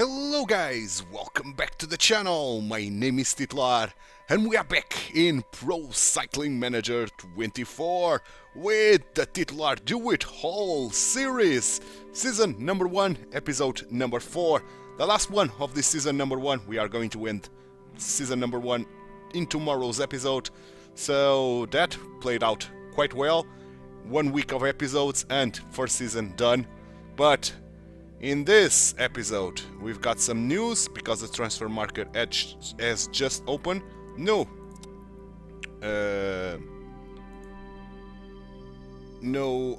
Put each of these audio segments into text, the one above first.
Hello guys, welcome back to the channel. My name is Titular and we are back in Pro Cycling Manager 24 with the Titular Dewitt-Hall series, season number 1, episode number 4. The last one of this season number 1. We are going to end season number 1 in tomorrow's episode. So that played out quite well. 1 week of episodes and first season done. But in this episode, we've got some news because the transfer market has just opened. No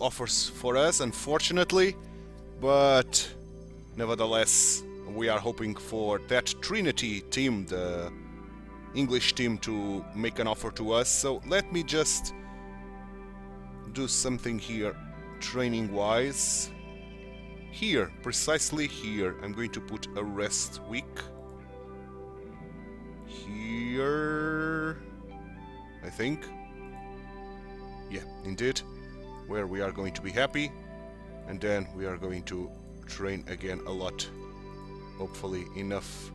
offers for us, unfortunately, but nevertheless, we are hoping for that Trinity team, the English team, to make an offer to us. So let me just do something here, training-wise. Here, precisely here, I'm going to put a rest week. Here, I think. Yeah, indeed. Where we are going to be happy. And then we are going to train again a lot. Hopefully enough.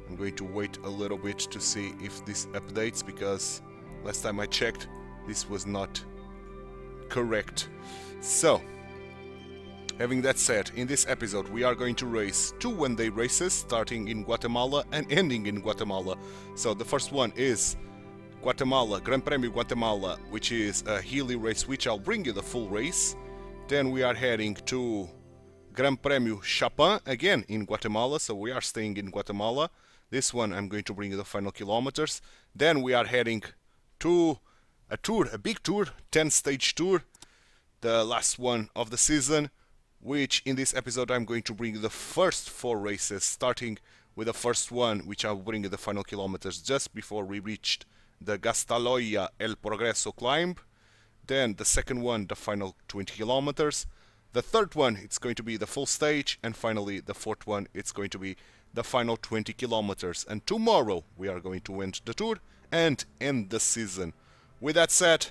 I'm going to wait a little bit to see if this updates, because last time I checked, this was not correct. So, having that said, in this episode we are going to race 2 one-day races, starting in Guatemala and ending in Guatemala. So the first one is Guatemala, Gran Premio Guatemala, which is a hilly race, which I'll bring you the full race. Then we are heading to Gran Premio Chapin, again in Guatemala, so we are staying in Guatemala. This one I'm going to bring you the final kilometers. Then we are heading to a tour, a big tour, 10-stage tour, the last one of the season, which in this episode I'm going to bring you the first 4 races, starting with the first one, which I'll bring you the final kilometers just before we reached the Gastaloya El Progreso climb. Then the second one, the final 20 kilometers. The third one, it's going to be the full stage. And finally, the fourth one, it's going to be the final 20 kilometers. And tomorrow we are going to end the tour and end the season. With that said,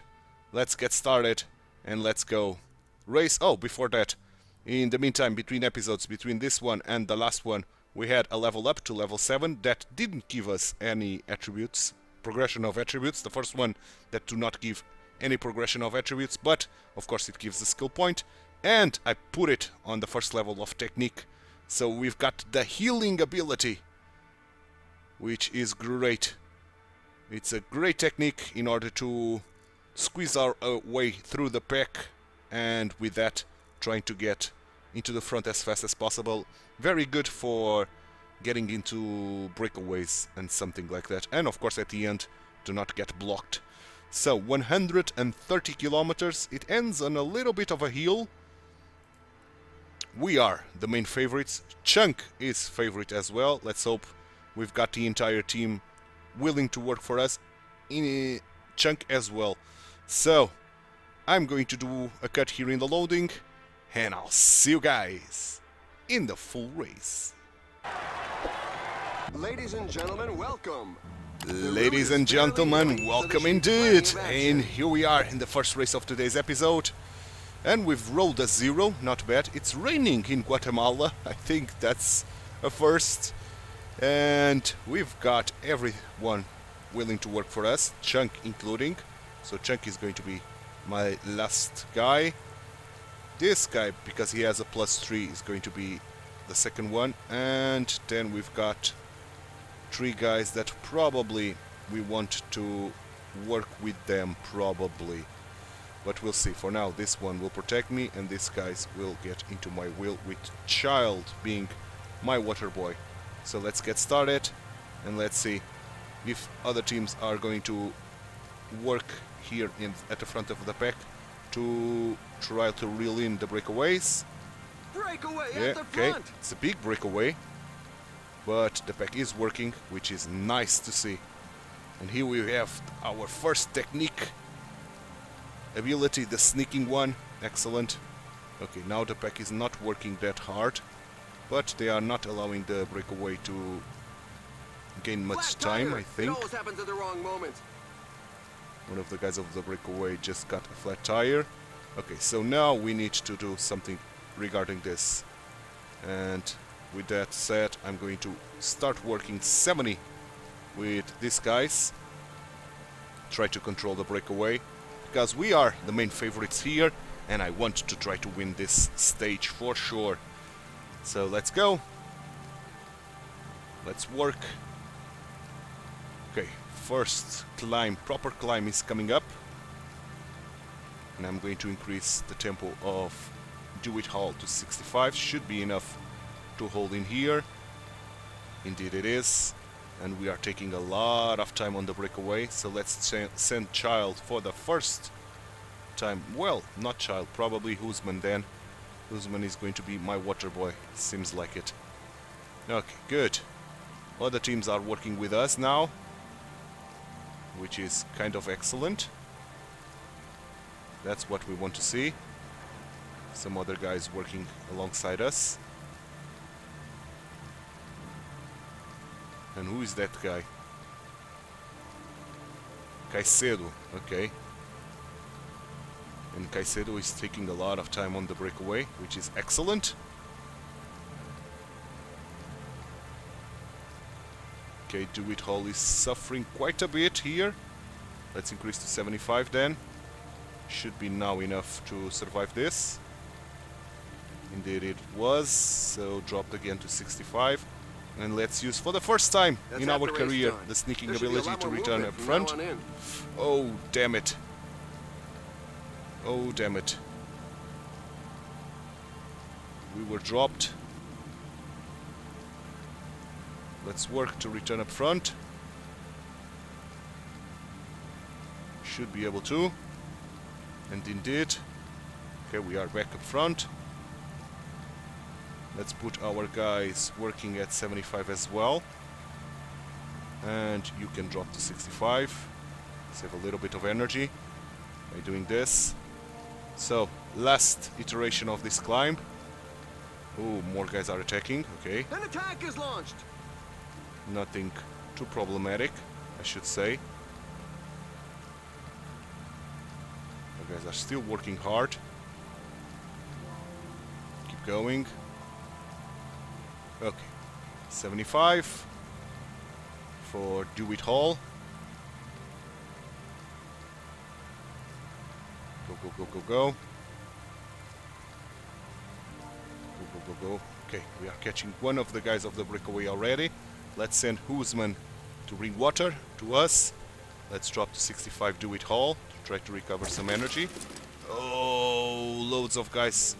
let's get started and let's go race. Oh, before that, in the meantime, between episodes, between this one and the last one, we had a level up to level 7 that didn't give us any attributes, progression of attributes. The first one that do not give any progression of attributes, but of course it gives a skill point, and I put it on the first level of technique. So we've got the healing ability, which is great. It's a great technique in order to squeeze our way through the pack, and with that, trying to get into the front as fast as possible. Very good for getting into breakaways and something like that. And of course at the end, do not get blocked. So 130 kilometers. It ends on a little bit of a hill. We are the main favorites. Chunk is favorite as well. Let's hope we've got the entire team willing to work for us in Chunk as well. So I'm going to do a cut here in the loading, and I'll see you guys in the full race. Ladies and gentlemen, welcome. Ladies and gentlemen, welcome indeed. And here we are in the first race of today's episode. And we've rolled a 0, not bad. It's raining in Guatemala. I think that's a first. And we've got everyone willing to work for us, Chunk including. So Chunk is going to be my last guy. This guy, because he has a +3, is going to be the second one. And then we've got 3 guys that probably we want to work with them, probably. But we'll see. For now, this one will protect me, and these guys will get into my wheel, with Child being my water boy. So let's get started, and let's see if other teams are going to work here at the front of the pack to try to reel in the breakaways. Breakaway Yeah, at the okay, front. it's a big breakaway, but the pack is working, which is nice to see. And here we have our first technique ability, the sneaking one. Excellent. Okay, now the pack is not working that hard, but they are not allowing the breakaway to gain much time, I think. It always happens at the wrong moment. One of the guys of the breakaway just got a flat tire. Okay, so now we need to do something regarding this. And with that said, I'm going to start working 70 with these guys. Try to control the breakaway, because we are the main favorites here, and I want to try to win this stage for sure. So let's go. Let's work. Okay, first climb, proper climb is coming up. And I'm going to increase the tempo of Dewitt-Hall to 65. Should be enough to hold in here. Indeed it is. And we are taking a lot of time on the breakaway. So let's send Child for the first time. Well, not Child, probably Husman then. Husman is going to be my water boy. Seems like it. Okay, good. Other teams are working with us now, which is kind of excellent. That's what we want to see. Some other guys working alongside us. And who is that guy? Caicedo, okay. And Caicedo is taking a lot of time on the breakaway, which is excellent. Okay, Dewitt-Hall is suffering quite a bit here. Let's increase to 75 then. Should be now enough to survive this. Indeed it was, so dropped again to 65. And let's use for the first time in our career the sneaking ability to return up front. Oh, damn it. Oh, damn it. We were dropped. Let's work to return up front. Should be able to. And indeed. Okay, we are back up front. Let's put our guys working at 75 as well. And you can drop to 65. Save a little bit of energy by doing this. So, last iteration of this climb. Oh, more guys are attacking. Okay. An attack is launched. Nothing too problematic, I should say. The guys are still working hard. Keep going. Okay, 75 for Dewitt-Hall. Go, go, go, go, go. Go, go, go, go. Okay, we are catching one of the guys of the breakaway already. Let's send Husman to bring water to us. Let's drop to 65 Dewitt-Hall to try to recover some energy. Oh, loads of guys.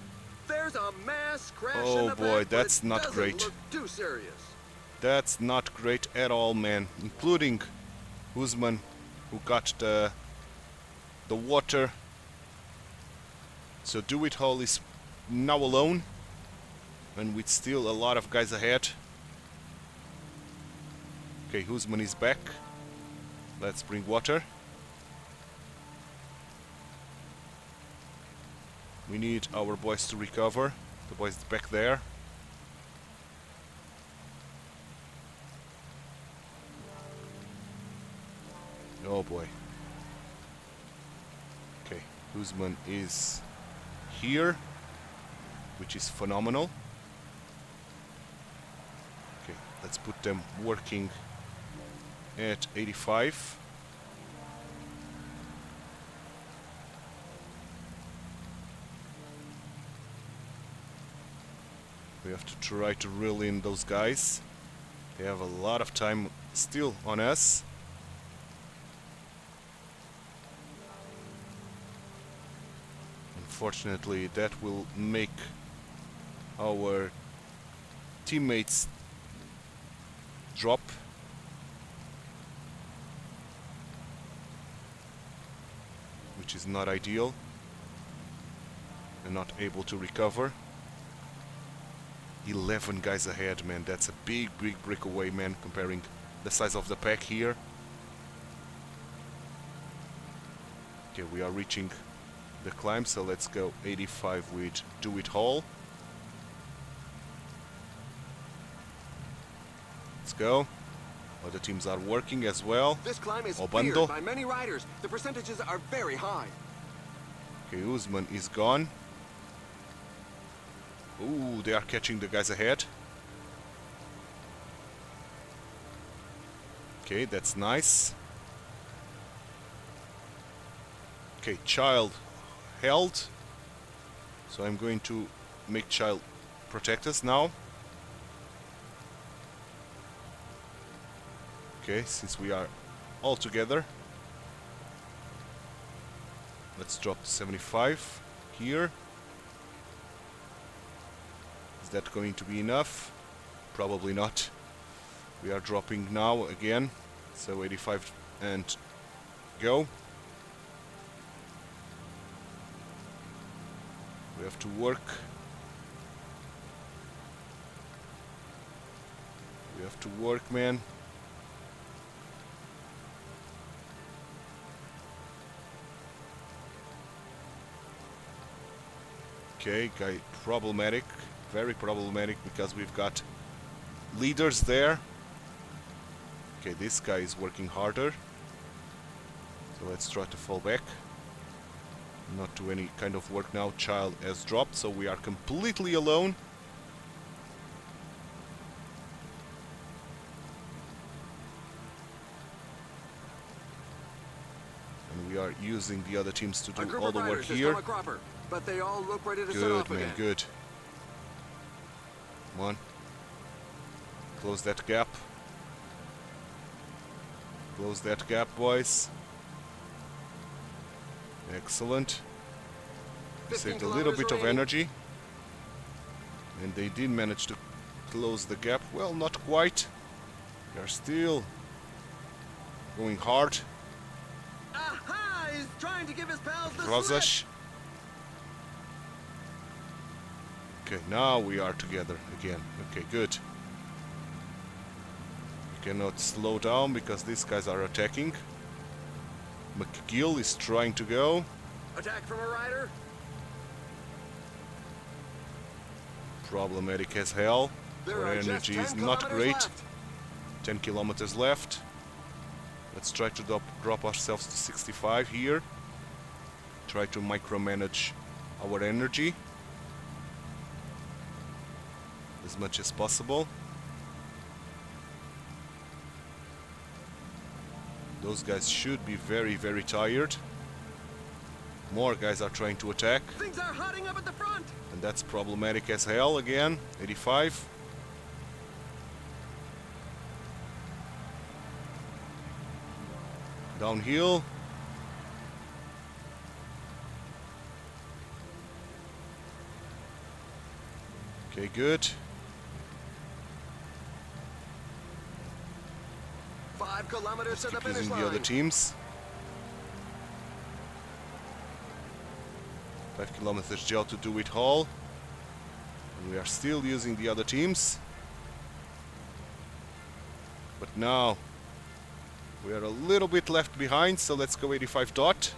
There's a mass crash in Oh the boy, back, that's but it not doesn't great. look too serious. That's not great at all, man. Including Husman, who got the water. So Dewitt-Hall is now alone, and with still a lot of guys ahead. Okay, Husman is back. Let's bring water. We need our boys to recover. The boys back there. Oh boy. Okay, Husman is here, which is phenomenal. Okay, let's put them working at 85. We have to try to reel in those guys. They have a lot of time still on us. Unfortunately, that will make our teammates drop. Which is not ideal. They're not able to recover. 11 guys ahead, man. That's a big breakaway, man, comparing the size of the pack here. Okay, we are reaching the climb, so let's go 85 with Dewitt-Hall. Let's go. Other teams are working as well. This climb is Obando. feared by many riders. The percentages are very high. Okay, Husman is gone. Ooh, they are catching the guys ahead. Okay, that's nice. Okay, child held. So I'm going to make child protect us now. Okay, since we are all together. Let's drop to 75 here. Is that going to be enough? Probably not. We are dropping now again. So 85 and go. We have to work. We have to work, man. Okay, guy, problematic, very problematic because we've got leaders there. Okay, this guy is working harder. So let's try to fall back. Not do any kind of work now. Child has dropped, so we are completely alone. And we are using the other teams to do all the work here. But they all look ready to set Good, off man, again. good. Come on. Close that gap. Close that gap, boys. Excellent. Saved a little bit of energy. And they did manage to close the gap. Well, not quite. They are still going hard. Aha! He's trying to give his pals the Rosash. slip. Okay, now we are together again. Okay, good. We cannot slow down because these guys are attacking. McGill is trying to go. Attack from a rider. Problematic as hell. There Our are just energy 10 is not kilometers great. left. 10 kilometers left. Let's try to drop ourselves to 65 here. Try to micromanage our energy as much as possible. Those guys should be very, very tired. More guys are trying to attack, Things are hotting up at the front. and that's problematic as hell again. 85. Downhill. Okay, good. 5 kilometers to the Keep finish using line. the other teams. 5 kilometers gel to Dewitt-Hall. And we are still using the other teams. But now we are a little bit left behind, so let's go 85 dot.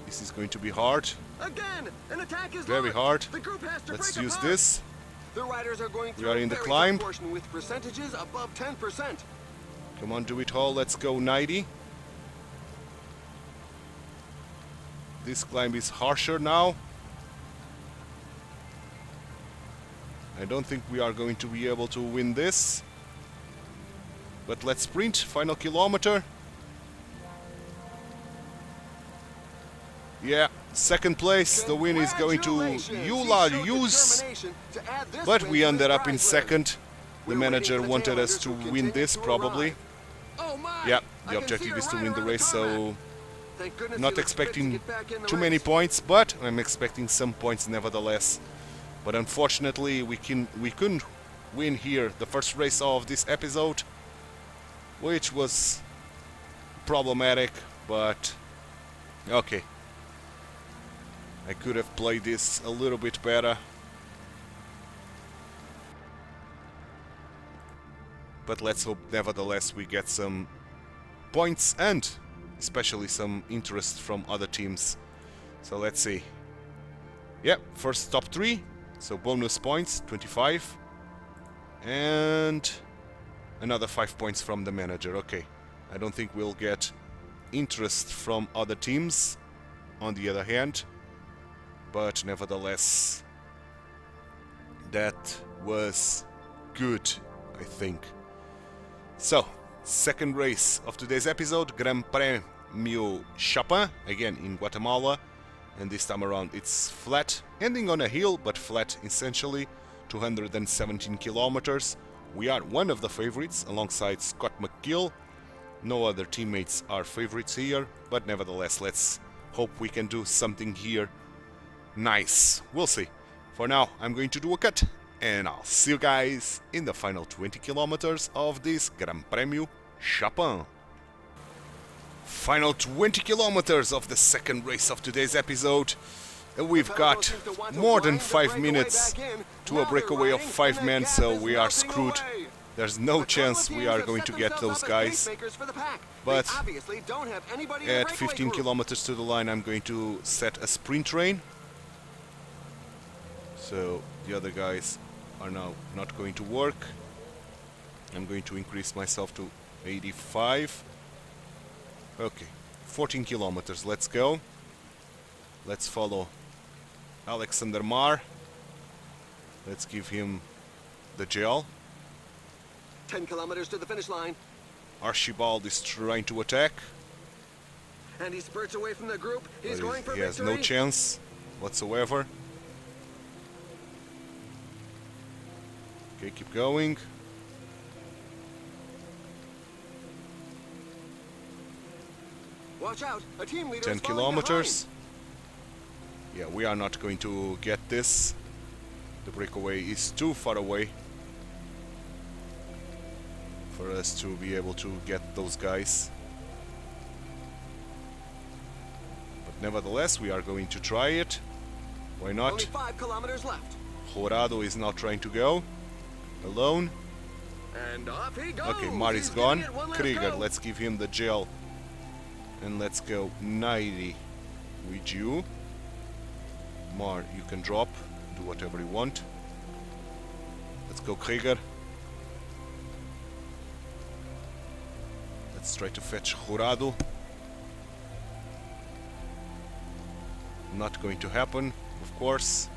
This is going to be hard. Again, an attack is Very launched. hard. The group has to Let's break use apart. this. The riders are going We through are a in the very climb. tough portion with percentages above 10%. Come on, Dewitt-Hall, let's go 90. This climb is harsher now. I don't think we are going to be able to win this. But let's sprint, final kilometer. Yeah, second place. The win is going to Congratulations. Eula He showed Use. determination to add this But win we to ended his up in prize list. second. The We're waiting manager for the wanted us tailenders to who win continue this, to probably. arrive. Oh my! Yeah, I the can see objective a is to win rider the on race, tarmac. so Thank goodness he not was fit to expecting get back in the too many race. points, but I'm expecting some points nevertheless. But unfortunately, we couldn't win here the first race of this episode, which was problematic, but okay. I could have played this a little bit better. But let's hope nevertheless we get some points and especially some interest from other teams. So let's see. Yep, first top 3. So bonus points, 25. And another 5 points from the manager. Okay. I don't think we'll get interest from other teams on the other hand. But nevertheless, That was good, I think. So, second race of today's episode, Gran Premio Chapin, again in Guatemala, and this time around it's flat, ending on a hill, but flat essentially, 217 kilometers. We are one of the favorites alongside Scott McGill. No other teammates are favorites here, but nevertheless, let's hope we can do something here nice. We'll see. For now, I'm going to do a cut, and I'll see you guys in the final 20 kilometers of this Gran Premio Chapin. Final 20 kilometers of the second race of today's episode. We've got more than 5 minutes to a breakaway of 5 men, so we are screwed. There's no chance we are going to get those guys. But at 15 kilometers to the line, I'm going to set a sprint train. So the other guys are now not going to work. I'm going to increase myself to 85. Okay, 14 kilometers, let's go. Let's follow Alexander Marr. Let's give him the gel. 10 kilometers to the finish line. Archibald is trying to attack. And he spurts away from the group. He's going for he has victory. no chance whatsoever. Okay, keep going. Watch out, a team leader 10 is falling kilometers. Yeah, we are not going to get this. The breakaway is too far away for us to be able to get those guys. But nevertheless, we are going to try it. Why behind. not? Only 5 kilometers left. Jorado is now trying to go alone. And off he goes. Okay, Mar is He's gone. giving it one last Krieger, go. let's give him the gel. And let's go 90 with you. Mar, you can drop. Do whatever you want. Let's go Krieger. Let's try to fetch Jorado. Not going to happen, of course.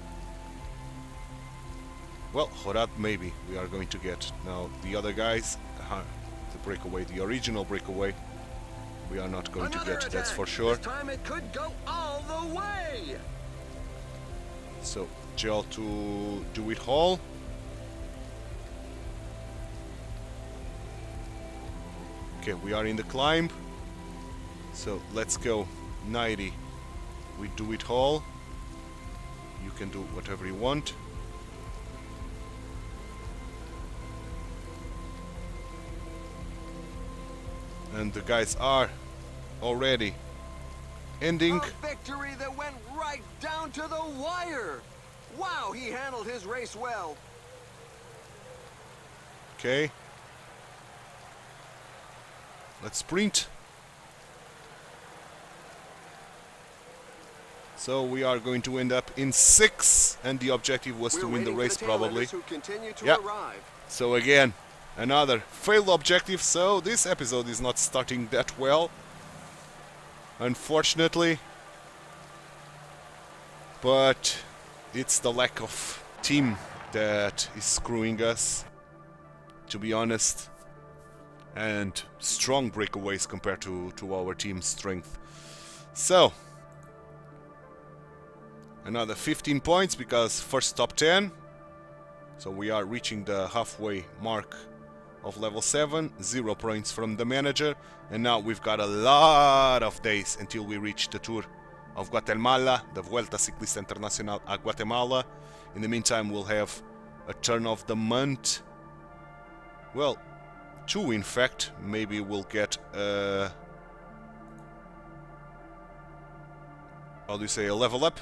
Well, Jorad maybe we are going to get. Now the other guys, the breakaway, the original breakaway, we are not going Another to get, that's attack. for sure. This time it could go all the way. So, gel to Dewitt-Hall. Okay, we are in the climb. So, let's go 90 with Dewitt-Hall. You can do whatever you want. And the guys are already ending. A victory that went right down to the wire. Wow, he handled his race well. Okay. Let's sprint. So we are going to end up in 6, and the objective was to win the race probably. Who continue to Yeah. arrive. So again, another failed objective, so this episode is not starting that well, unfortunately. But it's the lack of team that is screwing us, to be honest. And strong breakaways compared to our team's strength. So, another 15 points because first top 10. So we are reaching the halfway mark of level 7, 0 points from the manager, and now we've got a lot of days until we reach the Tour of Guatemala, the Vuelta Ciclista Internacional a Guatemala. In the meantime, we'll have a turn of the month. Well, 2 in fact. Maybe we'll get how do you say, a level up.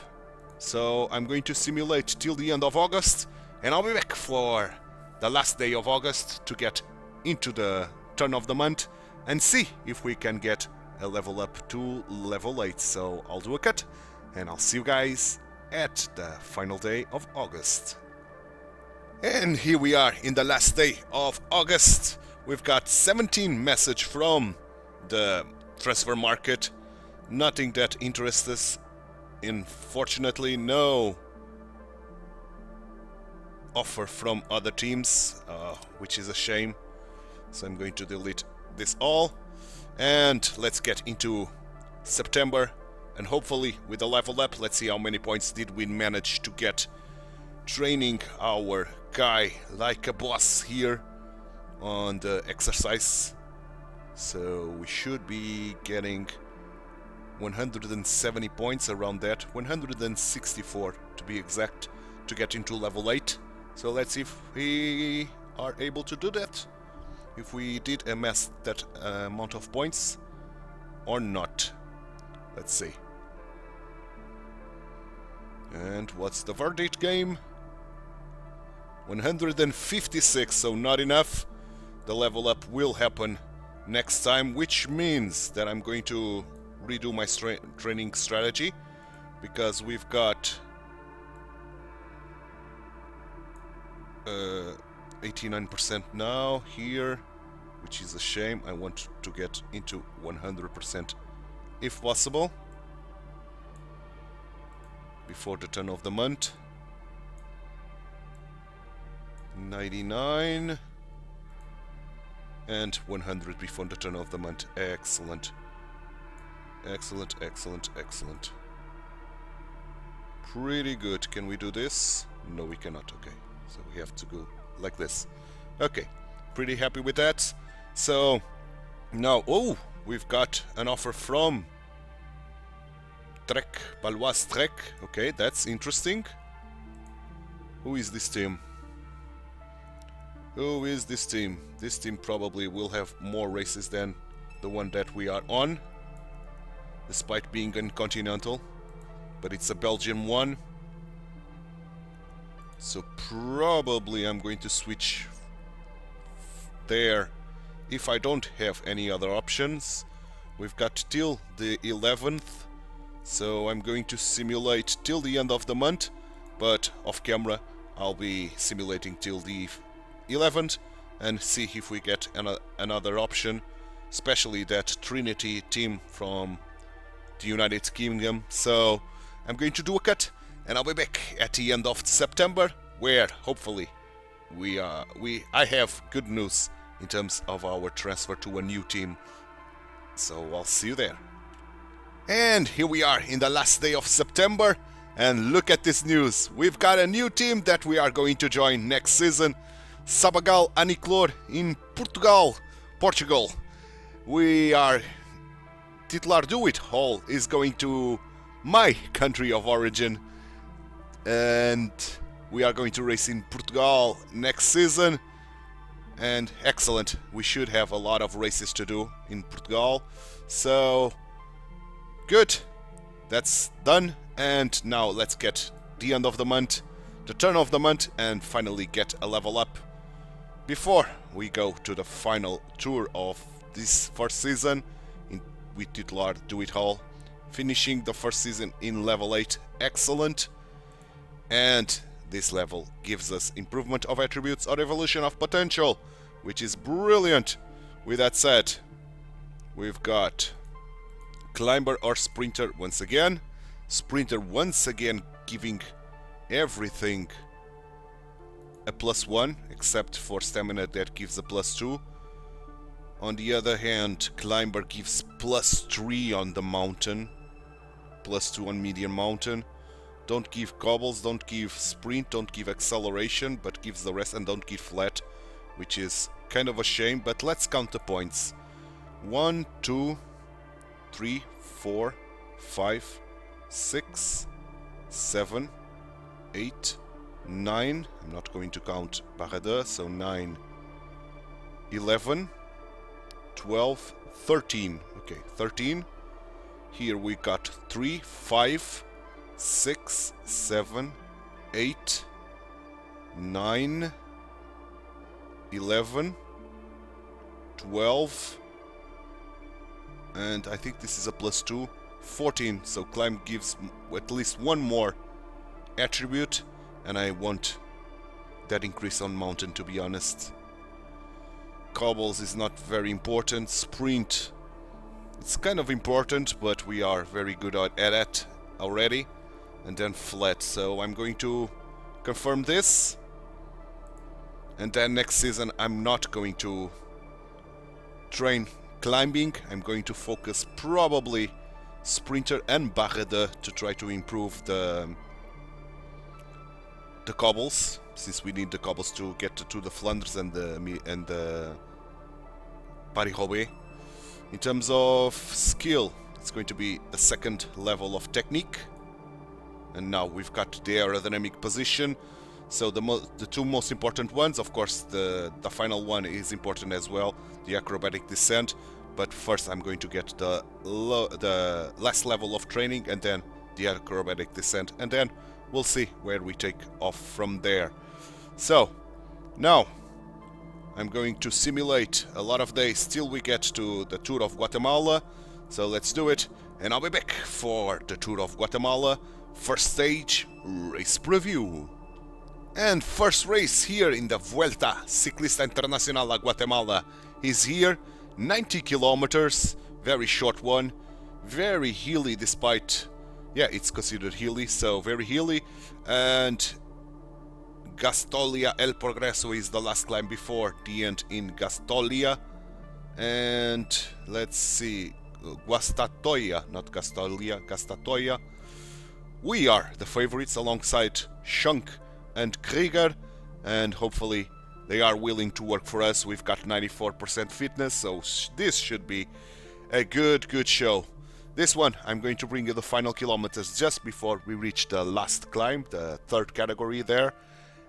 So I'm going to simulate till the end of August, and I'll be back for the last day of August to get into the turn of the month and see if we can get a level up to level 8. So I'll do a cut, and I'll see you guys at the final day of August. And here we are in the last day of August. We've got 17 message from the transfer market. Nothing that interests us, unfortunately. No offer from other teams, which is a shame. So I'm going to delete this all. And let's get into September. And hopefully with the level up, let's see how many points did we manage to get training our guy like a boss here on the exercise. So we should be getting 170 points, around that, 164 to be exact, to get into level 8. So let's see if we are able to do that, if we did amass that amount of points or not. Let's see. And what's the verdict game? 156, so not enough. The level up will happen next time, which means that I'm going to redo my training strategy, because we've got 89% now here, which is a shame. I want to get into 100% if possible before the turn of the month. 99 and 100 before the turn of the month. Excellent. Excellent, excellent, excellent. Pretty good. Can we do this? No, we cannot. Okay, so we have to go like this. Okay, pretty happy with that. So now, oh, we've got an offer from Trek, Balois Trek. Okay, that's interesting. Who is this team? Who is this team? This team probably will have more races than the one that we are on, despite being uncontinental, but it's a Belgian one. So probably I'm going to switch there if I don't have any other options. We've got till the 11th, so I'm going to simulate till the end of the month, but off camera I'll be simulating till the 11th and see if we get another option, especially that Trinity team from the United Kingdom. So I'm going to do a cut and I'll be back at the end of September, where hopefully I have good news in terms of our transfer to a new team. So I'll see you there. And here we are in the last day of September, and look at this news. We've got a new team that we are going to join next season. Sabagal Aniclor in Portugal. We are Titular Dewitt-Hall is going to my country of origin, and we are going to race in Portugal next season. And excellent, we should have a lot of races to do in Portugal. So good, that's done. And now let's get the end of the month, the turn of the month, and finally get a level up before we go to the final tour of this first season with Titular Dewitt-Hall, finishing the first season in level 8. Excellent. And this level gives us improvement of attributes or evolution of potential, which is brilliant. With that said, we've got climber or sprinter once again. Sprinter once again giving everything a +1, except for stamina that gives a +2. On the other hand, climber gives +3 on the mountain, +2 on medium mountain. Don't give cobbles, don't give sprint, don't give acceleration, but gives the rest, and don't give flat, which is kind of a shame. But let's count the points. 1, 2, 3, 4, 5, 6, 7, 8, 9. I'm not going to count Barada, so 9, 11, 12, 13. Okay, 13. Here we got 3, 5, 6, 7, 8, 9, 11, 12, and I think this is a +2, 14. So climb gives at least one more attribute, and I want that increase on mountain, to be honest. Cobbles is not very important. Sprint, it's kind of important, but we are very good at it already. And then flat, so I'm going to confirm this. And then next season I'm not going to train climbing. I'm going to focus probably sprinter and barrede to try to improve the cobbles, since we need the cobbles to get to the Flanders and the Paris-Roubaix. In terms of skill, it's going to be the second level of technique. And now we've got the aerodynamic position. So the two most important ones, of course, the final one is important as well, the acrobatic descent. But first I'm going to get the last level of training and then the acrobatic descent, and then we'll see where we take off from there. So now I'm going to simulate a lot of days till we get to the Tour of Guatemala. So let's do it, and I'll be back for the Tour of Guatemala first stage race preview. And first race here in the Vuelta Ciclista Internacional a Guatemala is here, 90 kilometers, very short one, very hilly despite, yeah, it's considered hilly, so very hilly. And Gastolia El Progreso is the last climb before the end in Gastolia. And let's see, Guastatoya, not Gastolia, Gastatoya. We are the favorites alongside Schunk and Krieger, and hopefully they are willing to work for us. We've got 94% fitness, so this should be a good show. This one, I'm going to bring you the final kilometers just before we reach the last climb, the third category there.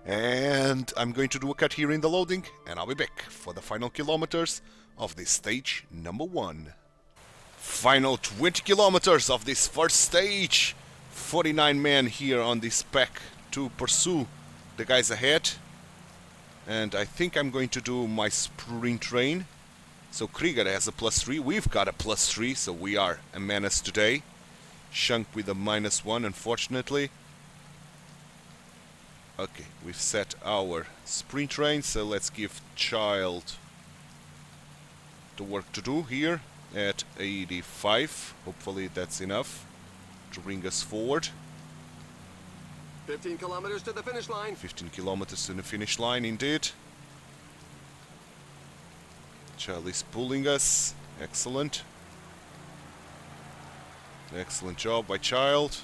And I'm going to do a cut here in the loading, and I'll be back for the final kilometers of this stage number 1. Final 20 kilometers of this first stage. 49 men here on this pack to pursue the guys ahead. And I think I'm going to do my sprint train. So Krieger has a +3, we've got a +3, so we are a menace today. Schunk with a -1, unfortunately. Okay, we've set our sprint train, so let's give Child the work to do here at 85. Hopefully that's enough to bring us forward. 15 kilometers to the finish line. 15 kilometers to the finish line, indeed. Child is pulling us. Excellent. Excellent job by Child.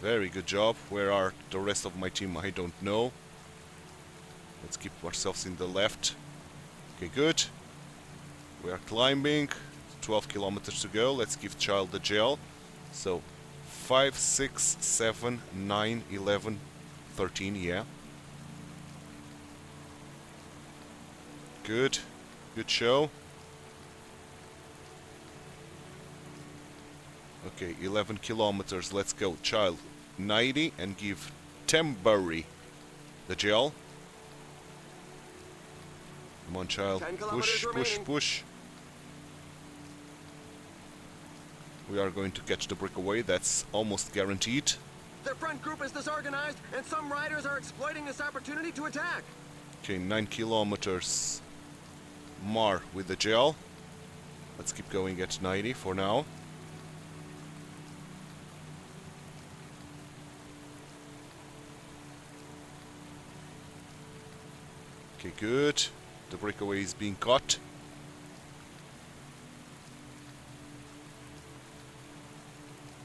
Very good job. Where are the rest of my team? I don't know. Let's keep ourselves in the left. Okay, good. We are climbing. 12 kilometers to go. Let's give Child the gel. So 5, 6, 7, 9, 11, 13, yeah. Good. Good show. Okay, 11 kilometers. Let's go. Child 90 and give Tembury the gel. Come on, Child. Push, push, push. We are going to catch the breakaway. That's almost guaranteed. Their front group is disorganized, and some riders are exploiting this opportunity to attack. Okay, 9 kilometers. Mar with the gel. Let's keep going at 90 for now. Okay, good. The breakaway is being caught.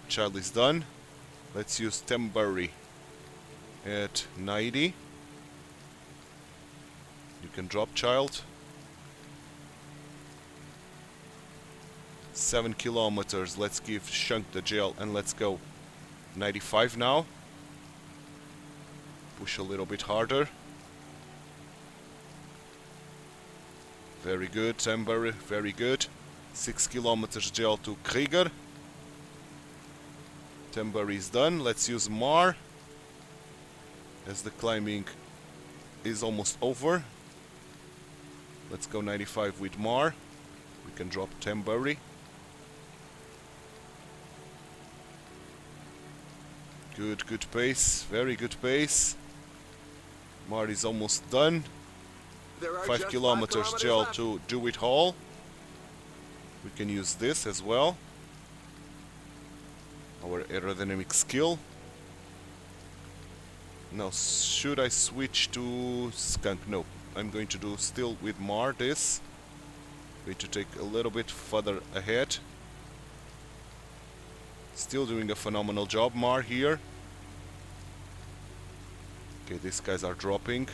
Child is done. Let's use Tembury at 90. You can drop, Child. 7 kilometers. Let's give Schunk the gel and let's go. 95 now. Push a little bit harder. Very good, Tembury, very good. 6 kilometers gel to Krieger. Tembury is done. Let's use Mar, as the climbing is almost over. Let's go 95 with Mar. We can drop Tembury. Good, good pace. Very good pace. Mar is almost done. 5 kilometers gel to Dewitt-Hall. We can use this as well. Our aerodynamic skill. Now, should I switch to Skunk? No, I'm going to do still with Mar this. Going to take a little bit further ahead. Still doing a phenomenal job, Mar, here. Okay, these guys are dropping.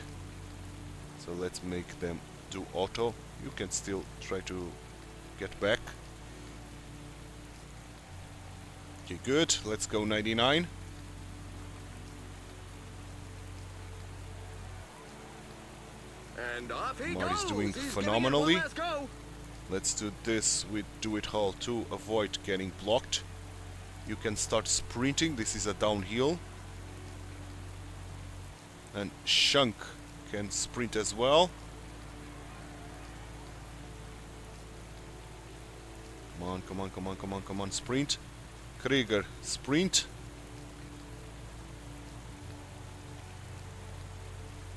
So let's make them do auto. You can still try to get back. Okay, good. Let's go 99. And off he Mar is goes. doing He's phenomenally. giving it one last go. Let's do this with Dewitt-Hall to avoid getting blocked. You can start sprinting. This is a downhill. And Shunk can sprint as well. Come on, come on, come on, come on, come on, sprint. Krieger, sprint.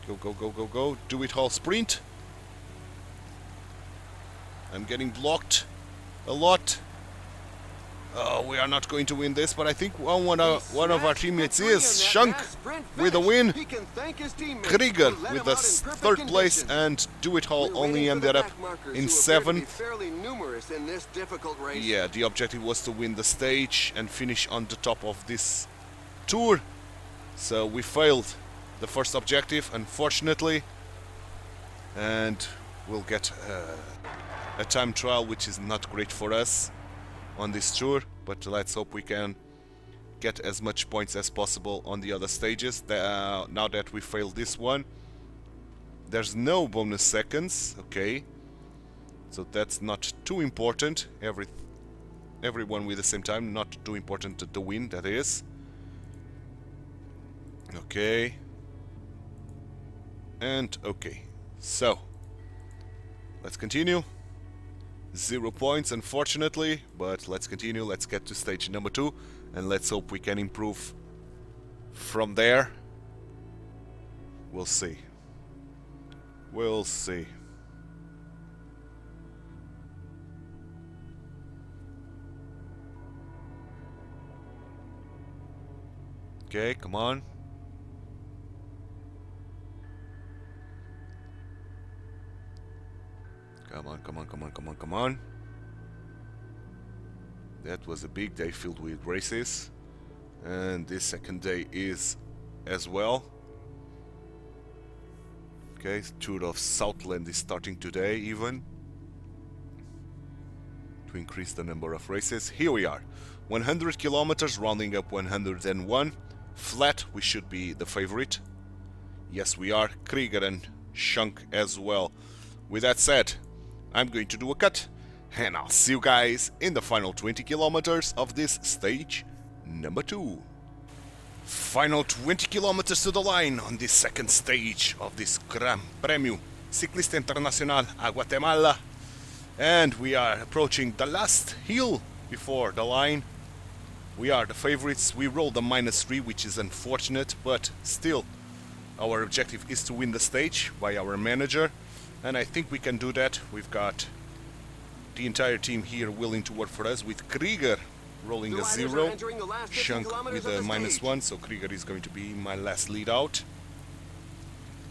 Go, go, go, go, go. Dewitt-Hall, sprint. I'm getting blocked a lot. Oh, we are not going to win this, but I think one of our teammates is Shunk with a win. Krieger with the third place, and Dewitt-Hall only ended up in 7th. Yeah, the objective was to win the stage and finish on the top of this tour. So we failed the first objective, unfortunately, and we'll get a time trial, which is not great for us on this tour, but let's hope we can get as much points as possible on the other stages. Now that we failed this one, there's no bonus seconds, okay, so that's not too important. Everyone with the same time, not too important the win, that is. Okay, and okay, so let's continue. 0 points, unfortunately, but let's continue. Let's get to stage number 2, and let's hope we can improve from there. We'll see. We'll see. Okay, come on. Come on, come on, come on, come on, come on. That was a big day filled with races. And this second day is as well. Okay, Tour of Southland is starting today even. To increase the number of races. Here we are. 100 kilometers, rounding up 101. Flat, we should be the favorite. Yes, we are. Krieger and Shunk as well. With that said, I'm going to do a cut, and I'll see you guys in the final 20 kilometers of this stage number 2. Final 20 kilometers to the line on this second stage of this Gran Premio Ciclista Internacional a Guatemala. And we are approaching the last hill before the line. We are the favorites. We rolled a -3, which is unfortunate, but still, our objective is to win the stage by our manager. And I think we can do that. We've got the entire team here willing to work for us, with Krieger rolling a 0, Shunk with a -1, so Krieger is going to be my last lead out.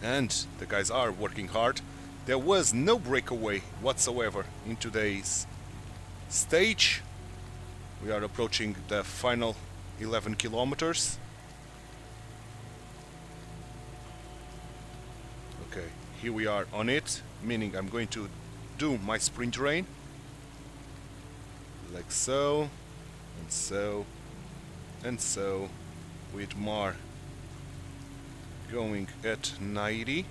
And the guys are working hard. There was no breakaway whatsoever in today's stage. We are approaching the final 11 kilometers. Okay. Here we are on it, meaning I'm going to do my sprint rain. Like so, and so, and so, with Mar going at 90.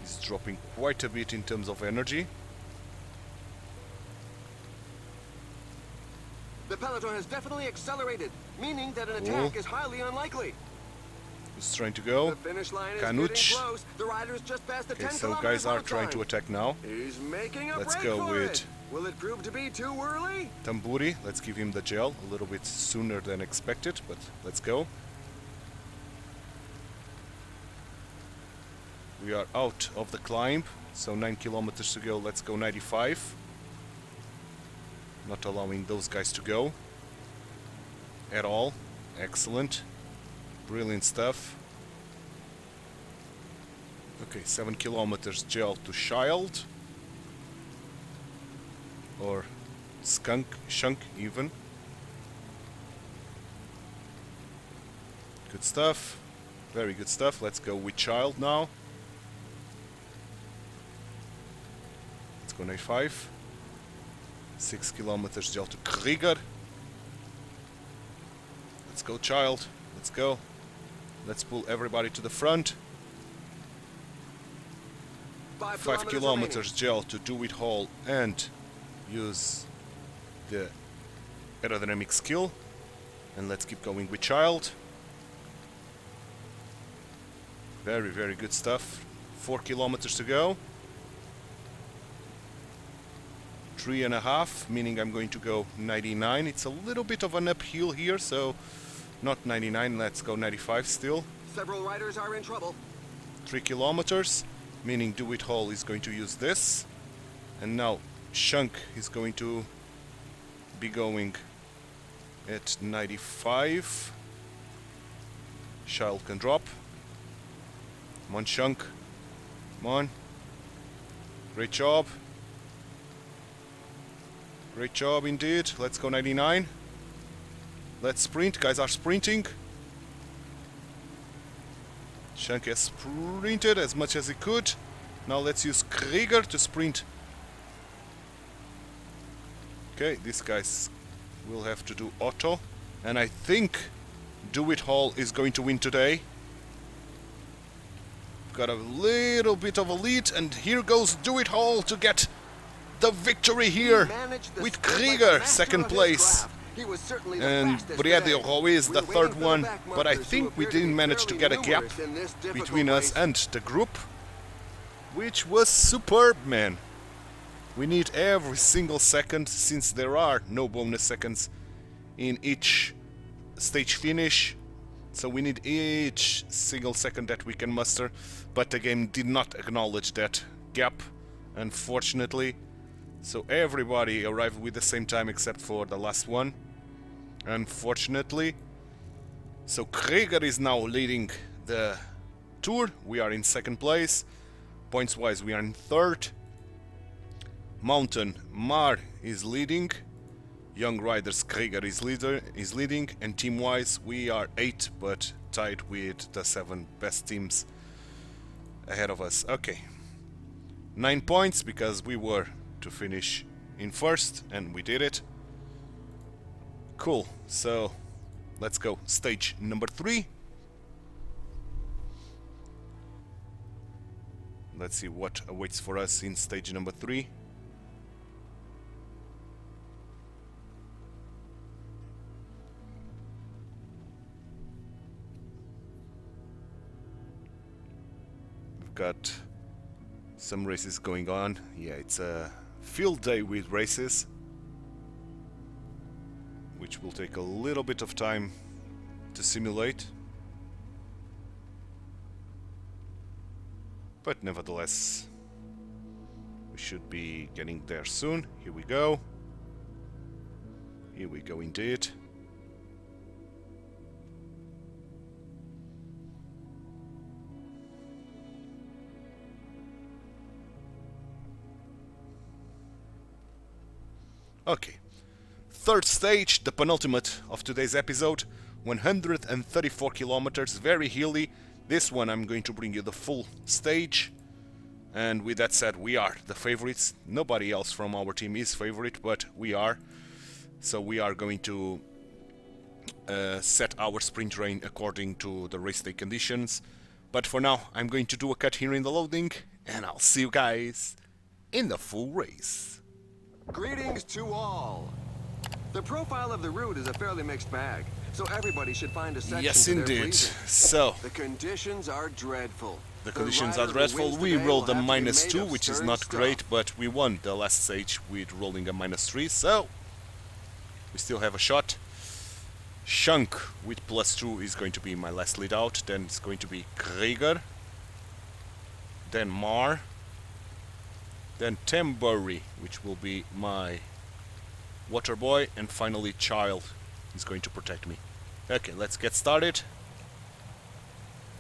He's dropping quite a bit in terms of energy. The peloton has definitely accelerated, meaning that an attack is highly unlikely. Who's trying to go? The finish line is Canuch. getting close. The rider's just past the 10 Okay, so kilometers guys are on trying to time. attack now. He's making a Let's break go for with it. Will it prove to be too early? Tamburi, let's give him the gel a little bit sooner than expected, but let's go. We are out of the climb, so 9 kilometers to go. Let's go 95. Not allowing those guys to go at all. Excellent. Brilliant stuff. Okay, 7 kilometers gel to Child. Or Shunk even. Good stuff. Very good stuff. Let's go with Child now. Let's go 95. 6 kilometers gel to Krieger. Let's go, Child. Let's go. Let's pull everybody to the front. 5 kilometers gel to Dewitt-Hall and use the aerodynamic skill. And let's keep going with Child. Very, very good stuff. 4 kilometers to go. 3.5, meaning I'm going to go 99. It's a little bit of an uphill here, so not 99, let's go 95 still. Several riders are in trouble. 3 kilometers, meaning Dewitt-Hall is going to use this. And now Shunk is going to be going at 95. Child can drop. Come on, Shunk. Come on. Great job. Great job indeed. Let's go 99. Let's sprint. Guys are sprinting. Shunk has sprinted as much as he could. Now let's use Krieger to sprint. Okay, these guys will have to do auto. And I think Dewitt-Hall is going to win today. Got a little bit of a lead, and here goes Dewitt-Hall to get the victory here with Krieger, second place. And Briadio Ruiz, the third one. But I think we didn't manage to get a gap between us and the group, which was superb, man. We need every single second, since there are no bonus seconds in each stage finish. So we need each single second that we can muster. But the game did not acknowledge that gap, unfortunately. So everybody arrived with the same time except for the last one, unfortunately. So Krieger is now leading the tour. We are in second place. Points wise we are in third. Mountain Mar is leading. Young Riders Krieger is leading, and team wise we are 8 but tied with the 7 best teams ahead of us. Okay, 9 points because we were to finish in first and we did it. Cool, so let's go stage number 3. Let's see what awaits for us in stage number 3. We've got some races going on. Yeah, it's a field day with races, which will take a little bit of time to simulate, but nevertheless we should be getting there soon. Here we go. Here we go indeed. Okay, third stage, the penultimate of today's episode, 134 kilometers, very hilly. This one I'm going to bring you the full stage, and with that said, we are the favorites. Nobody else from our team is favorite, but we are. So we are going to set our sprint train according to the race day conditions. But for now, I'm going to do a cut here in the loading, and I'll see you guys in the full race. Greetings to all. The profile of the route is a fairly mixed bag, so everybody should find a section Yes, to their indeed. pleasing. So The conditions are dreadful. the conditions are rider who dreadful. wins We today rolled will a have to be made -2, of which is stern not stuff. great, but we won the last stage with rolling a -3, so we still have a shot. Shunk with +2 is going to be my last lead out. Then it's going to be Krieger. Then Mar. Then Tembury, which will be my water boy. And finally Child is going to protect me. Okay, let's get started.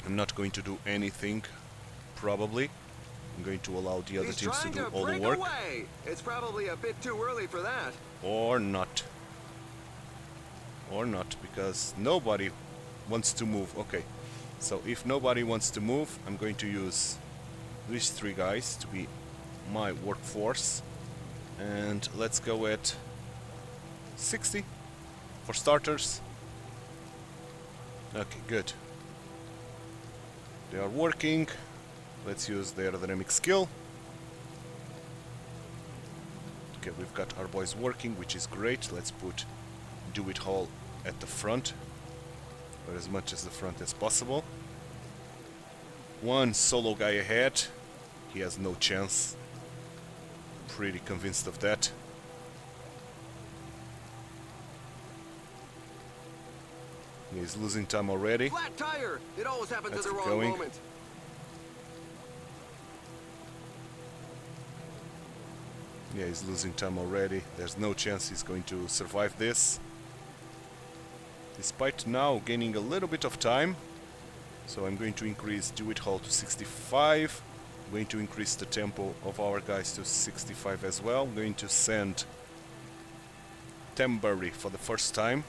I'm not going to do anything, probably. I'm going to allow the other teams to do all the work. Away. It's probably a bit too early for that. Or not. Or not, because nobody wants to move. Okay, so if nobody wants to move, I'm going to use these 3 guys to be my workforce. And let's go at 60 for starters. Okay, good. They are working. Let's use the aerodynamic skill. Okay, we've got our boys working, which is great. Let's put Dewitt-Hall at the front, or as much as the front as possible. One solo guy ahead. He has no chance. Pretty convinced of that. He's losing time already. Flat tire. It always happens Let's at the keep wrong going. moment. Yeah, he's losing time already. There's no chance he's going to survive this. Despite now gaining a little bit of time. So I'm going to increase Dewitt-Hall to 65. I'm going to increase the tempo of our guys to 65 as well. I'm going to send Tembury for the first time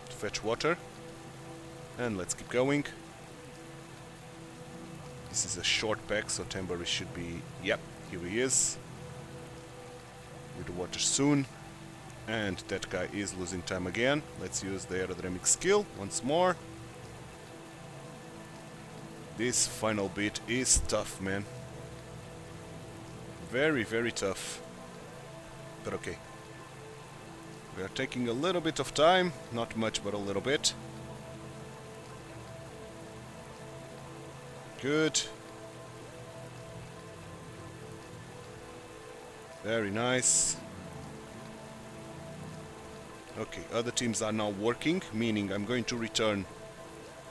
to fetch water. And let's keep going. This is a short pack, so Tembury should be... Yep, here he is. With the water soon. And that guy is losing time again. Let's use the aerodynamic skill once more. This final bit is tough, man. Very, very tough. But okay. We are taking a little bit of time. Not much, but a little bit. Good. Very nice. Okay, other teams are now working, meaning I'm going to return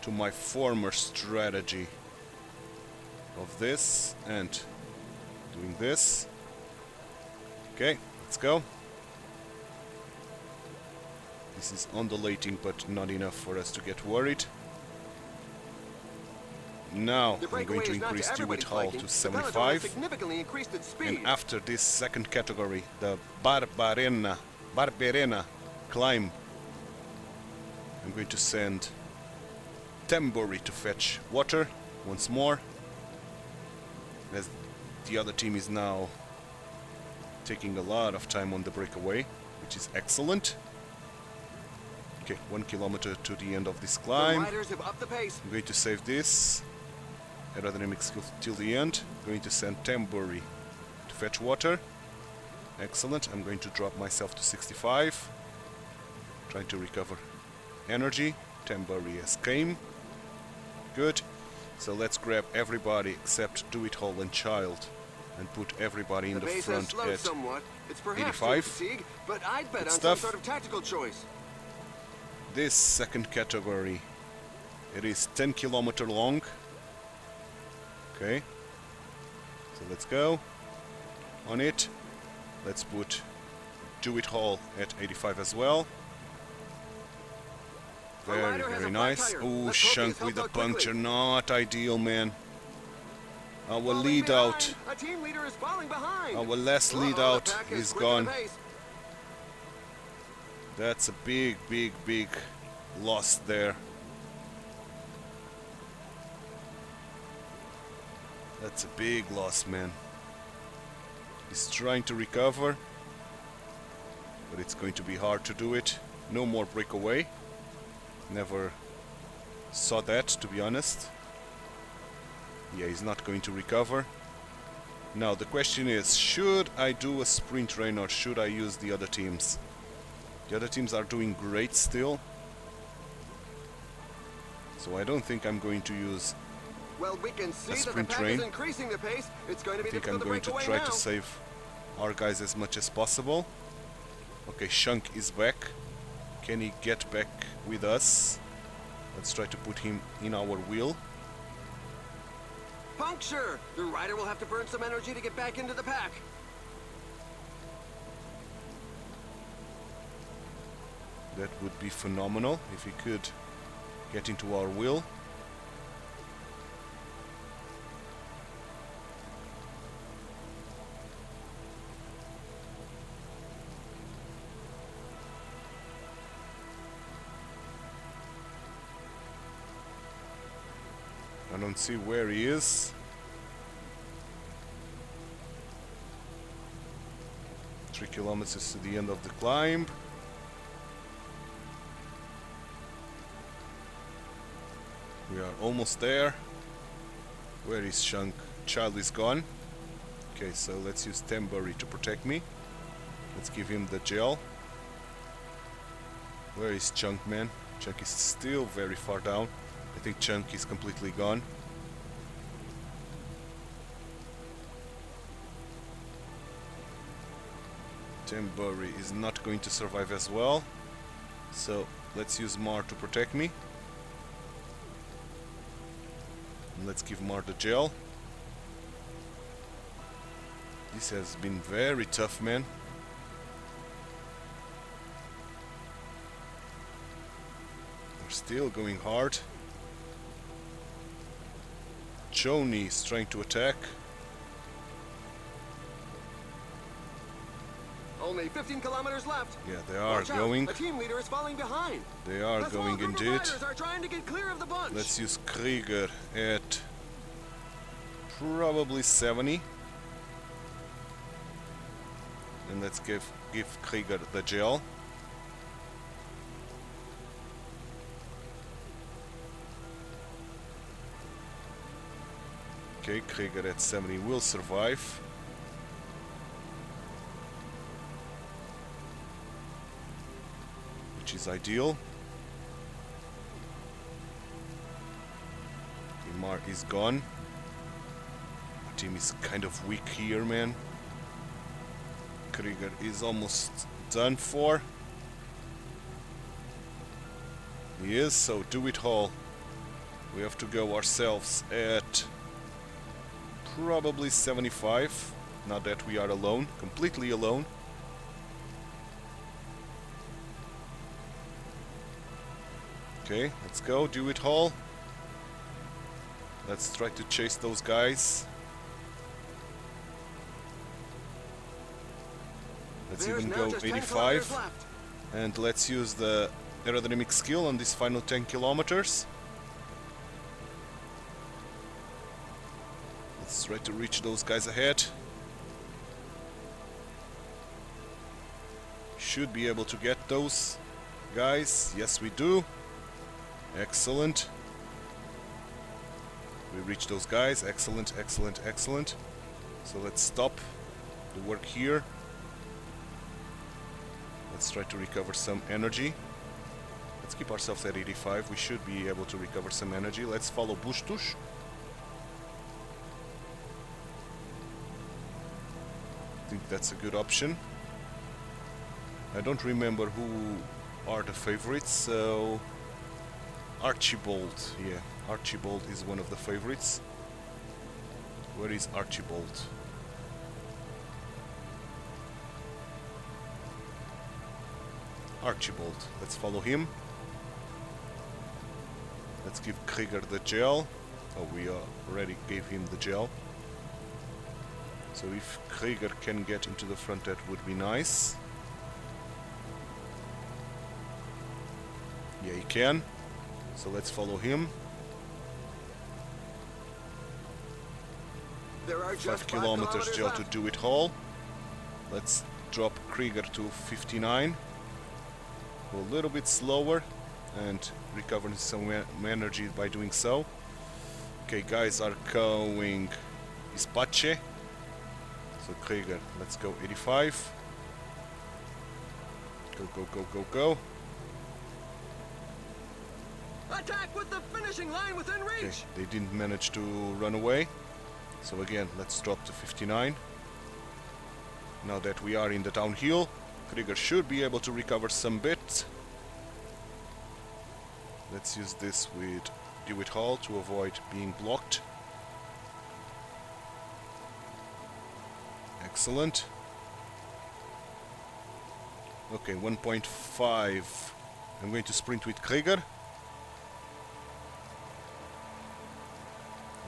to my former strategy of this and doing this. Okay, let's go. This is undulating, but not enough for us to get worried. Now I'm going to increase Dewitt-Hall to 75. And after this second category, the Barberena climb, I'm going to send Tembury to fetch water once more, as the other team is now taking a lot of time on the breakaway, which is excellent. Okay, 1 kilometer to the end of this climb. I'm going to save this aerodynamic skill till the end. I'm going to send Tembury to fetch water. Excellent. I'm going to drop myself to 65. Trying to recover energy. Tembury has came. Good. So let's grab everybody except Dewitt-Hall and Child and put everybody in the front at somewhat. It's perhaps 85. Fatigue, but I'd bet Good on stuff. some sort of tactical choice. This second category, it is 10 kilometer long. Okay. So let's go on it. Let's put Dewitt-Hall at 85 as well. Very, very nice. Oh, Shunk with a puncture. Not ideal, man. Our lead out. A team leader is falling behind. Our last lead out is gone. That's a big, big, big loss there. That's a big loss, man. He's trying to recover, but it's going to be hard to do it. No more breakaway. Never saw that, to be honest. Yeah, he's not going to recover. Now the question is, should I do a sprint rain or should I use the other teams? The other teams are doing great still, so I don't think I'm going to use well, we can see a that the sprint pack train. is increasing the pace. It's going to be I think I'm difficult going to break try away to now. save our guys as much as possible. Okay, Shunk is back. Can he get back with us? Let's try to put him in our wheel. Puncture! The rider will have to burn some energy to get back into the pack. That would be phenomenal if he could get into our wheel. I don't see where he is. 3 kilometers to the end of the climb. We are almost there. Where is Chunk? Child is gone. Okay, so let's use Tembury to protect me. Let's give him the gel. Where is Chunk, man? Chunk is still very far down. I think Chunk is completely gone. Tembury is not going to survive as well. So let's use Mar to protect me. And let's give Mar the gel. This has been very tough, man. We're still going hard. Joni is trying to attack. Only 15 kilometers left. Yeah, they are Watch out, going. the team leader is falling behind. They are The small going group of indeed. riders are trying to get clear of the bunch. Let's use Krieger at probably 70. And let's give Krieger the gel. Okay, Krieger at 70 will survive. Which is ideal. Mar is gone. Our team is kind of weak here, man. Krieger is almost done for. He is, so Dewitt-Hall. We have to go ourselves at probably 75. Now that we are alone, completely alone. Okay, let's go, Dewitt-Hall. Let's try to chase those guys. Let's There's even now go just 10 85. kilometers left. And let's use the aerodynamic skill on this final 10 kilometers. Let's try to reach those guys ahead. Should be able to get those guys. Yes, we do. Excellent. We reach those guys. Excellent, excellent, excellent. So let's stop the work here. Let's try to recover some energy. Let's keep ourselves at 85. We should be able to recover some energy. Let's follow Bushtush. I think that's a good option. I don't remember who are the favorites, so Archibald, yeah, Archibald is one of the favorites. Where is Archibald? Archibald, let's follow him. Let's give Krieger the gel. Oh, we already gave him the gel. So if Krieger can get into the front, that would be nice. Yeah, he can. So let's follow him. There are 5 just kilometers gel to left. Dewitt-Hall. Let's drop Krieger to 59. Go a little bit slower and recover some energy by doing so. Okay, guys are going Ispache. So Krieger, let's go 85. Go, go, go, go, go. Attack with the finishing line within reach. Okay, they didn't manage to run away. So again, let's drop to 59. Now that we are in the downhill, Krieger should be able to recover some bits. Let's use this with Dewitt-Hall to avoid being blocked. Excellent. Okay, 1.5 I'm going to sprint with Krieger.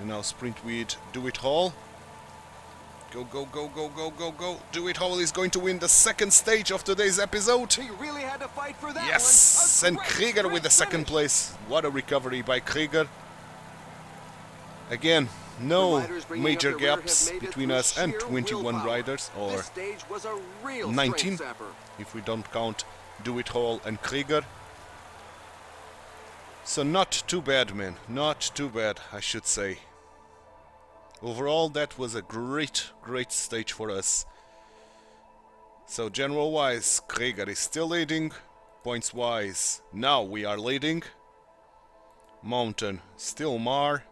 And now sprint with Dewitt-Hall. Go, go, go, go, go, go, go. Dewitt-Hall is going to win the second stage of today's episode. He really had to fight for that Yes! one. And Krieger with the second place. What a recovery by Krieger. Again, no major gaps between us and 21 riders, or This stage was a real 19 strength zapper. if we don't count Dewitt-Hall and Krieger. So not too bad, man. Not too bad, I should say. Overall, that was a great stage for us. So general-wise, Krieger is still leading. Points-wise, now we are leading. Mountain, still Mar.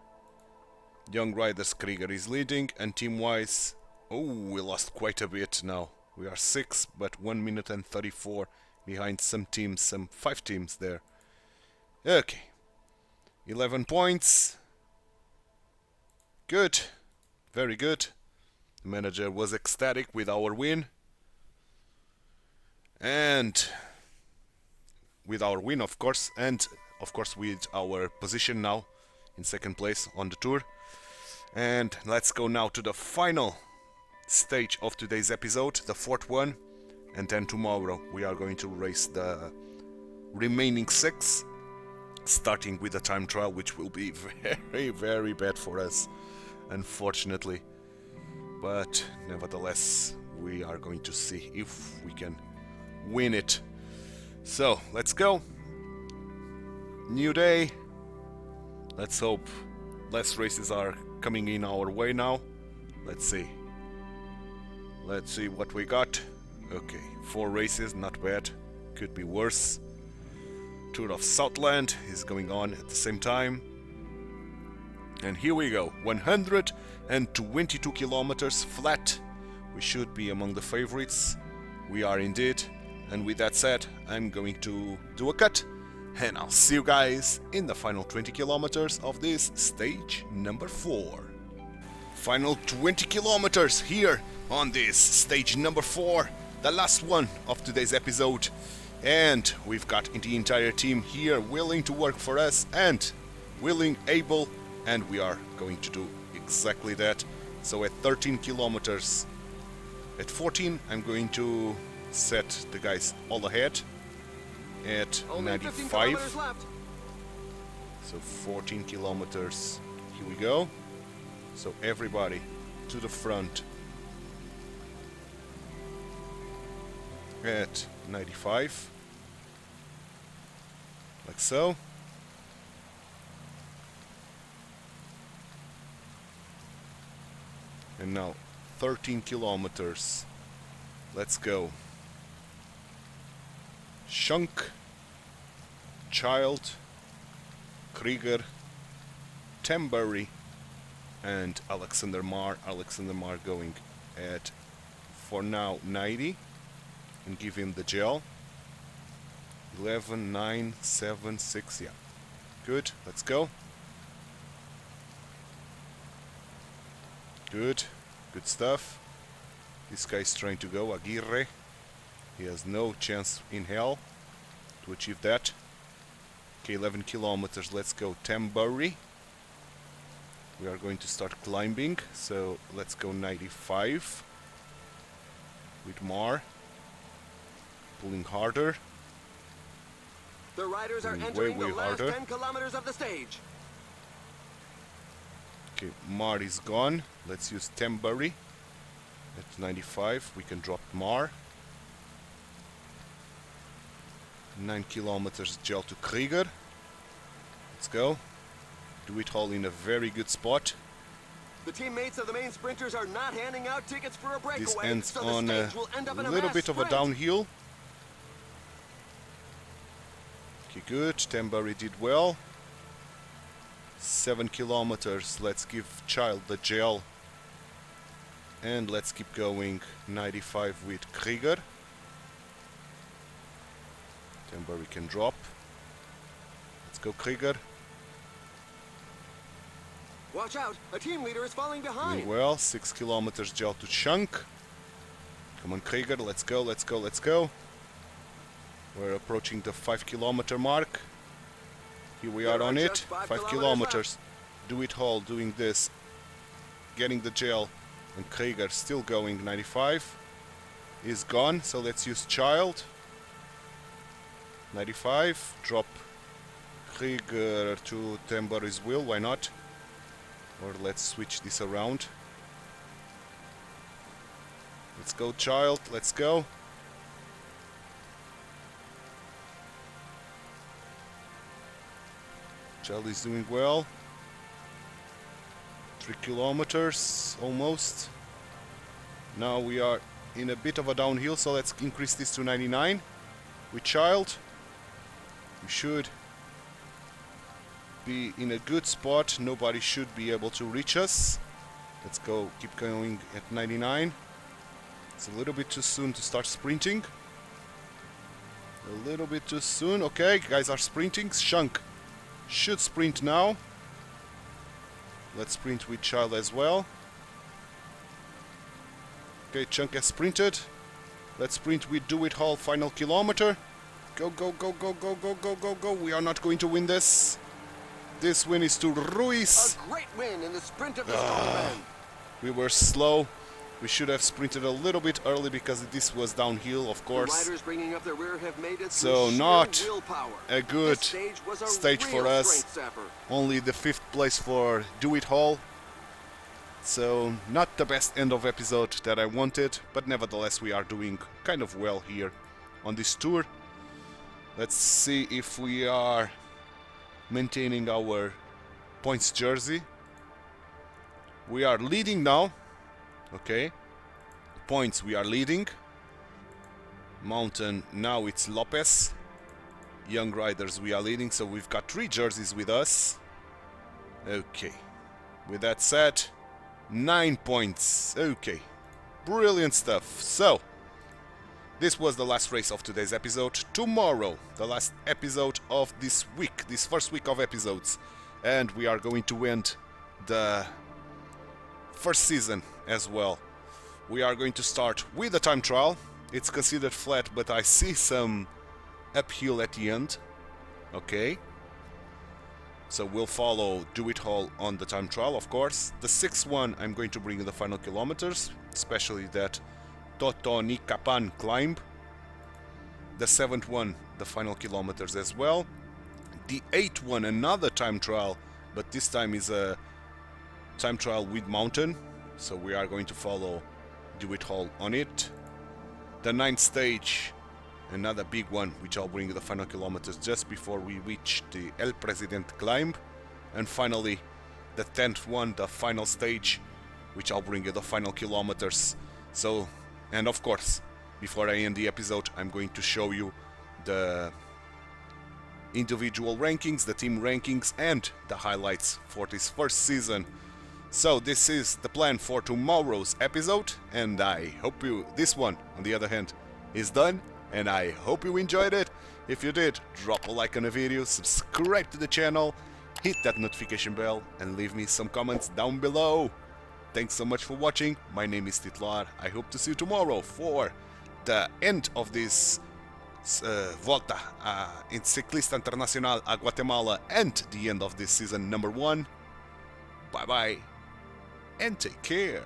Young Riders, Krieger is leading. And team-wise, oh, we lost quite a bit now. We are 6, but 1 minute and 34 behind some teams, some 5 teams there. Okay. 11 points. Good. Very good. The manager was ecstatic with our win. And with our win, of course. And, of course, with our position now in second place on the tour. And let's go now to the final stage of today's episode, the 4th one. And then tomorrow we are going to race the remaining 6. Starting with the time trial, which will be very bad for us, unfortunately. But nevertheless, we are going to see if we can win it. So, let's go. New day. Let's hope less races are coming in our way now. Let's see. Let's see what we got. Okay, 4 races, not bad. Could be worse. Tour of Southland is going on at the same time. And here we go, 122 kilometers flat. We should be among the favorites. We are indeed. And with that said, I'm going to do a cut. And I'll see you guys in the final 20 kilometers of this stage number 4. Final 20 kilometers here on this stage number 4. The last one of today's episode. And we've got the entire team here willing to work for us and willing, able, and we are going to do exactly that. So at 13 kilometers, at 14, I'm going to set the guys all ahead at Only 15 95. kilometers left. So 14 kilometers, here we go. So everybody to the front at 95, like so. And now 13 kilometers. Let's go. Shunk, Child, Krieger, Tembury, and Alexander Marr. Alexander Marr going at, for now, 90. And give him the gel. 11, 9, 7, 6, yeah. Good, let's go. Good, good stuff. This guy's trying to go, Aguirre. He has no chance in hell to achieve that. Okay, 11 kilometers, let's go. Tembury. We are going to start climbing, so let's go 95. With Marr. Pulling harder. The riders are Way entering the last harder. 10 kilometers of the stage. Okay, Marr is gone. Let's use Tembury. At 95, we can drop Marr. 9 kilometers gel to Krieger. Let's go. Dewitt-Hall in a very good spot. The teammates of the main sprinters are not handing out tickets for a breakaway, This ends so the on a stage will end up in a little mass bit of a sprint. downhill. Okay, good. Tembury did well. 7 kilometers. Let's give Child the gel. And let's keep going. 95 with Krieger. Tembury can drop. Let's go, Krieger. Watch out, a team leader is falling behind. Doing well. 6 kilometers gel to Chunk. Come on, Krieger. Let's go, let's go, let's go. We're approaching the 5-kilometer mark. Here we are on There are it. just 5 5 kilometers. Dewitt-Hall doing this. Getting the gel. And Krieger still going. 95 is gone. So let's use Child. 95. Drop Krieger to Tembory's Will. Why not? Or let's switch this around. Let's go, Child. Let's go. Child is doing well. 3 kilometers almost. Now we are in a bit of a downhill, so let's increase this to 99 with Child. We should be in a good spot. Nobody should be able to reach us. Let's go, keep going at 99. It's a little bit too soon to start sprinting. A little bit too soon. Okay, guys are sprinting. Shunk should sprint now. Let's sprint with Child as well. Okay, Chunk has sprinted. Let's sprint with Dewitt-Hall final kilometer. Go, go, go, go, go, go, go, go, go. We are not going to win this. This win is to Ruiz. A great win in the sprint of the Stormman. We were slow. We should have sprinted a little bit early because this was downhill, of The course. riders bringing up the rear have made it So through not sheer willpower. a good This stage was a stage for real us. strength sapper. Only the 5th place for Dewitt-Hall. So not the best end of episode that I wanted, but nevertheless we are doing kind of well here on this tour. Let's see if we are maintaining our points jersey. We are leading now. Okay. Points we are leading. Mountain now it's Lopez. Young riders we are leading, so we've got 3 jerseys with us. Okay. With that said, 9 points. Okay. Brilliant stuff. So, this was the last race of today's episode. Tomorrow, the last episode of this week, this first week of episodes. And we are going to end the first season as well. We are going to start with the time trial. It's considered flat, but I see some uphill at the end. Okay. So we'll follow Dewitt-Hall on the time trial, of course. The 6th one, I'm going to bring in the final kilometers, especially that Totonikapan climb. The 7th one, the final kilometers as well. The 8th one, another time trial, but this time is a time trial with mountain. So we are going to follow Dewitt-Hall on it. The 9th stage, another big one, which I'll bring the final kilometers just before we reach the El Presidente climb. And finally, the 10th one, the final stage, which I'll bring you the final kilometers. So, and of course, before I end the episode, I'm going to show you the individual rankings, the team rankings, and the highlights for this first season. So this is the plan for tomorrow's episode, and I hope this one, on the other hand, is done, and I hope you enjoyed it. If you did, drop a like on the video, subscribe to the channel, hit that notification bell, and leave me some comments down below. Thanks so much for watching. My name is Titular. I hope to see you tomorrow for the end of this Volta in Ciclista Internacional a Guatemala, and the end of this season number 1. Bye bye and take care.